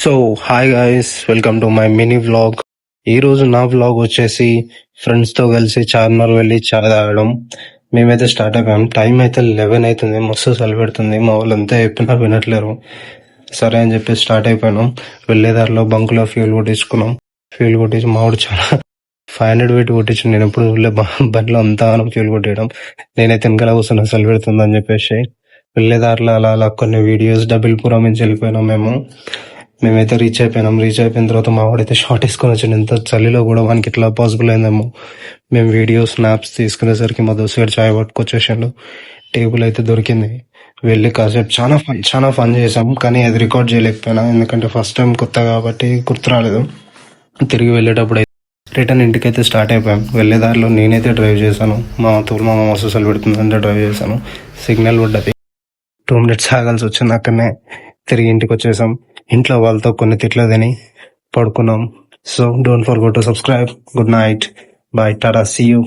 So hi guys, welcome to my mini vlog. ఈ రోజు నా వ్లాగ్ వచ్చేసి ఫ్రెండ్స్ తో కలిసి చార్మినార్ వెళ్ళి చాయ్ తాగడం. మేమైతే స్టార్ట్ అయిపోయాం. టైం అయితే 11 అవుతుంది. మస్తు చలి పెడుతుంది. మా వాళ్ళు అంతా చెప్పినా వినట్లేరు. సరే అని చెప్పి స్టార్ట్ అయిపోయినాం. వెళ్ళేదారిలో బంకులో ఫ్యూల్ కొట్టించుకున్నాం. ఫ్యూల్ కొట్టించి మావాడు చాలా 500 పెట్టి కొట్టించు. నేను ఎప్పుడు వెళ్ళే బండిలో అంతా ఫ్యూల్ కొట్టేయడం. నేనైతే వెనకాల కూర్చున్నా, చలి పెడుతుంది అని చెప్పేసి. వెళ్ళేదారిలో అలా అలా కొన్ని వీడియోస్ డబుల్పురం నుంచి వెళ్ళిపోయినాం మేమైతే రీచ్ అయిపోయిన తర్వాత మా వాడైతే షార్ట్ వేసుకొని వచ్చాడు. ఎంత చలిలో కూడా వానికి ఇట్లా పాసిబుల్ అయిందేమో. మేము వీడియోస్ స్నాప్స్ తీసుకునేసరికి మా దోస్తు గారు చాయ్ పట్టుకొచ్చేసాడు. టేబుల్ అయితే దొరికింది. వెళ్ళి కాసేపు చాలా ఫన్ చేసాం. కానీ అది రికార్డ్ చేయలేకపోయినా, ఎందుకంటే ఫస్ట్ టైం కొత్త కాబట్టి గుర్తు రాలేదు. తిరిగి వెళ్ళేటప్పుడు రిటర్న్ ఇంటికైతే స్టార్ట్ అయిపోయాం. వెళ్ళేదారిలో నేనైతే డ్రైవ్ చేశాను. మా మామ మస్తు చలి పెడుతుందంటే డ్రైవ్ చేశాను. సిగ్నల్ పడ్డది. 2 minutes ఆగాల్సి వచ్చింది. అక్కడనే తిరిగి ఇంటికి వచ్చేసాం. ఇంట్లో వాళ్ళతో కొన్ని తిట్లు తిని పడుకున్నాం. So don't forget to subscribe. Good night, bye, tata, see you.